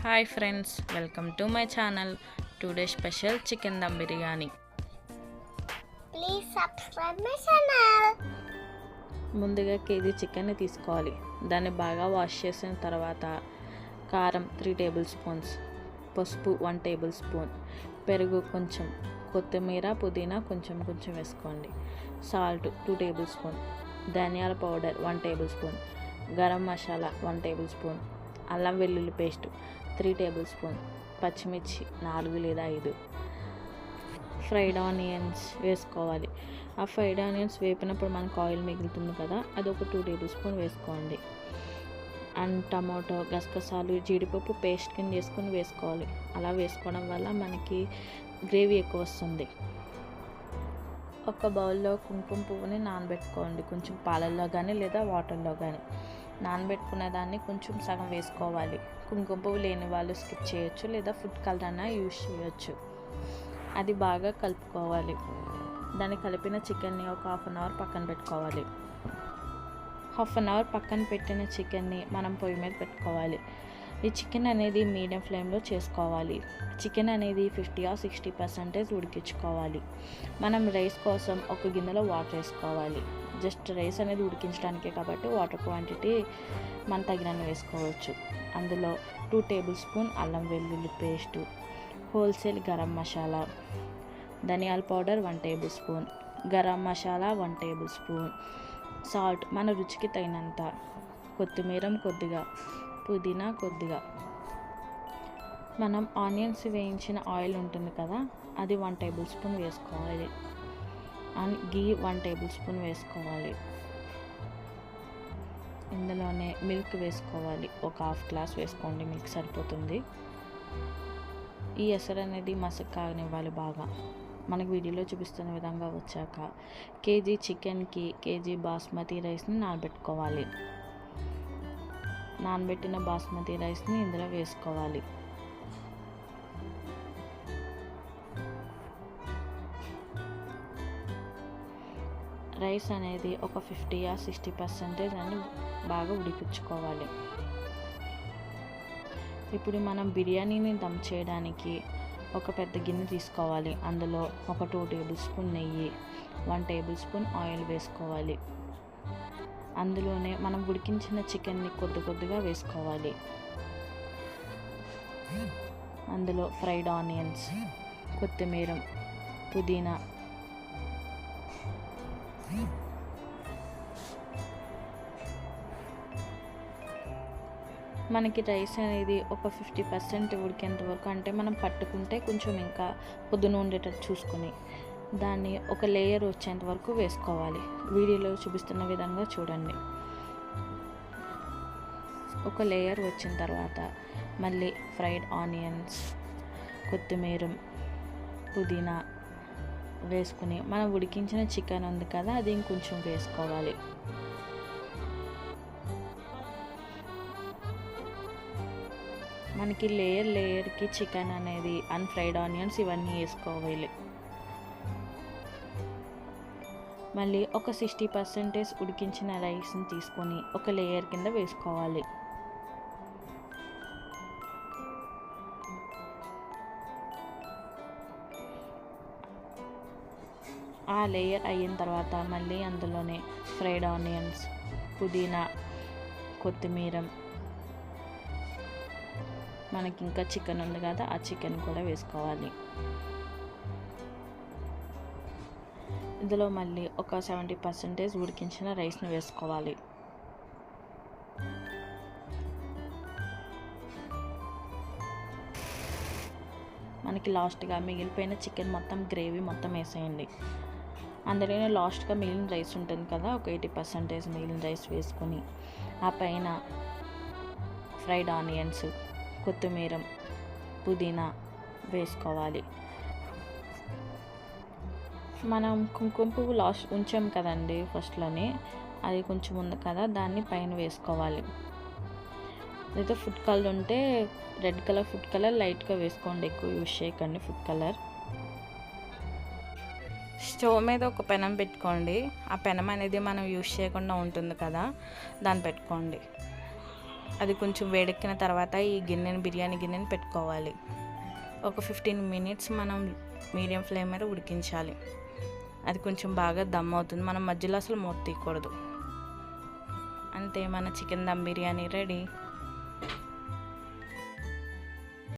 Hi friends, welcome to my channel. Today special chicken dum biryani. Please subscribe my channel. ముందుగా KG చికెన్ని తీసుకోవాలి. దాన్ని బాగా వాష్ చేసిన తర్వాత కారం 3 టేబుల్ స్పూన్స్, పసుపు 1 టేబుల్ స్పూన్, పెరుగు కొంచెం, కొత్తిమీర పుదీనా కొంచెం కొంచెం వేసుకోండి, సాల్ట్ 2 టేబుల్ స్పూన్, ధనియాల powder 1 table spoon, garam masala 1 table spoon, అల్లం వెల్లుల్లి పేస్ట్ 3 టేబుల్ స్పూన్, పచ్చిమిర్చి 4 లేదా 5, ఫ్రైడ్ ఆనియన్స్ వేసుకోవాలి. ఆ ఫ్రైడ్ ఆనియన్స్ వేపినప్పుడు మనకు ఆయిల్ మిగులుతుంది కదా, అది ఒక 2 టేబుల్ స్పూన్ వేసుకోండి. అండ్ టమాటో, గసగసాలు, జీడిపప్పు పేస్ట్ కింద చేసుకొని వేసుకోవాలి. అలా వేసుకోవడం వల్ల మనకి గ్రేవీ ఎక్కువ వస్తుంది. ఒక బౌల్లో కుంకుమ పువ్వుని నానబెట్టుకోండి, కొంచెం పాలల్లో కానీ లేదా వాటర్లో కానీ. నానబెట్టుకున్న దాన్ని కొంచెం సగం వేసుకోవాలి. కుంకుమ పువ్వు లేని వాళ్ళు స్కిప్ చేయొచ్చు, లేదా ఫుడ్ కలర్ అన్నా యూజ్ చేయొచ్చు. అది బాగా కలుపుకోవాలి. దాన్ని కలిపిన చికెన్ని ఒక 1/2 అన్ అవర్ పక్కన పెట్టుకోవాలి. 1/2 అన్ అవర్ పక్కన పెట్టిన చికెన్ని మనం పొయ్యి మీద పెట్టుకోవాలి. ఈ చికెన్ అనేది మీడియం ఫ్లేమ్లో చేసుకోవాలి. చికెన్ అనేది 50 or 60% ఉడికించుకోవాలి. మనం రైస్ కోసం ఒక గిన్నెలో వాటర్ వేసుకోవాలి. జస్ట్ రైస్ అనేది ఉడికించడానికే కాబట్టి వాటర్ క్వాంటిటీ మన తగినన్ని వేసుకోవచ్చు. అందులో 2 టేబుల్ స్పూన్ అల్లం వెల్లుల్లి పేస్టు, హోల్సేల్ గరం మసాలా, ధనియాల powder 1 table spoon, garam masala 1 table spoon, salt మన రుచికి తగినంత, కొత్తిమీర కొద్దిగా, పుదీనా కొద్దిగా. మనం ఆనియన్స్ వేయించిన ఆయిల్ ఉంటుంది కదా, అది 1 టేబుల్ స్పూన్ వేసుకోవాలి. అండ్ గీ 1 టేబుల్ స్పూన్ వేసుకోవాలి. ఇందులోనే మిల్క్ వేసుకోవాలి. ఒక 1/2 గ్లాస్ వేసుకోండి, మిల్క్ సరిపోతుంది. ఈ ఎసరు అనేది మసక కాగనివ్వాలి బాగా. మనకు వీడియోలో చూపిస్తున్న విధంగా వచ్చాక కేజీ చికెన్కి కేజీ బాస్మతి రైస్ని నానబెట్టుకోవాలి. నానబెట్టిన బాస్మతి రైస్ని ఇందులో వేసుకోవాలి. రైస్ అనేది ఒక 50 or 60% అని బాగా ఉడికించుకోవాలి. ఇప్పుడు మనం బిర్యానీని దమ్ చేయడానికి ఒక పెద్ద గిన్నె తీసుకోవాలి. అందులో ఒక 2 టేబుల్ స్పూన్ నెయ్యి, 1 టేబుల్ స్పూన్ ఆయిల్ వేసుకోవాలి. అందులోనే మనం ఉడికించిన చికెన్ని కొద్దిగా వేసుకోవాలి. అందులో ఫ్రైడ్ ఆనియన్స్, కొత్తిమీర, పుదీనా, మనకి రైస్ అనేది ఒక 50% ఉడికేంత వరకు, అంటే మనం పట్టుకుంటే కొంచెం ఇంకా పొద్దున ఉండేటట్టు చూసుకొని దాన్ని ఒక లేయర్ వచ్చేంత వరకు వేసుకోవాలి. వీడియోలో చూపిస్తున్న విధంగా చూడండి. ఒక లేయర్ వచ్చిన తర్వాత మళ్ళీ ఫ్రైడ్ ఆనియన్స్, కొత్తిమీర, పుదీనా వేసుకుని మనం ఉడికించిన చికెన్ ఉంది కదా, అది ఇంకొంచెం వేసుకోవాలి. మనకి లేయర్కి చికెన్ అనేది అన్ఫ్రైడ్ ఆనియన్స్ ఇవన్నీ వేసుకోవాలి. మళ్ళీ ఒక 60% ఉడికించిన రైస్ని తీసుకొని ఒక లేయర్ కింద వేసుకోవాలి. ఆ లేయర్ అయిన తర్వాత మళ్ళీ అందులోనే ఫ్రైడ్ ఆనియన్స్, పుదీనా, కొత్తిమీర, మనకి ఇంకా చికెన్ ఉంది కదా, ఆ చికెన్ కూడా వేసుకోవాలి. ఇందులో మళ్ళీ ఒక 70% ఉడికించిన రైస్ని వేసుకోవాలి. మనకి లాస్ట్గా మిగిలిపోయిన చికెన్ మొత్తం గ్రేవీ మొత్తం వేసేయండి. అందులోనే లాస్ట్గా మిగిలిన రైస్ ఉంటుంది కదా, ఒక 80% మిగిలిన రైస్ వేసుకొని ఆ పైన ఫ్రైడ్ ఆనియన్స్, కొత్తిమీర, పుదీనా వేసుకోవాలి. మనం కుంకుమ పువ్వు లాస్ట్ ఉంచాం కదండి ఫస్ట్లోనే, అది కొంచెం ఉంది కదా, దాన్ని పైన వేసుకోవాలి. లేదా ఫుడ్ కలర్ ఉంటే రెడ్ కలర్ ఫుడ్ కలర్ లైట్గా వేసుకోండి, ఎక్కువ యూజ్ చేయకండి ఫుడ్ కలర్. స్టవ్ మీద ఒక పెనం పెట్టుకోండి. ఆ పెనం అనేది మనం యూజ్ చేయకుండా ఉంటుంది కదా, దాన్ని పెట్టుకోండి. అది కొంచెం వేడెక్కిన తర్వాత ఈ బిర్యానీ గిన్నెని పెట్టుకోవాలి. ఒక 15 మినిట్స్ మనం మీడియం ఫ్లేమ్ మీద ఉడికించాలి. అది కొంచెం బాగా దమ్ అవుతుంది. మనం మధ్యలో అసలు మూత తీయకూడదు. అంతే, మన చికెన్ దమ్ బిర్యానీ రెడీ.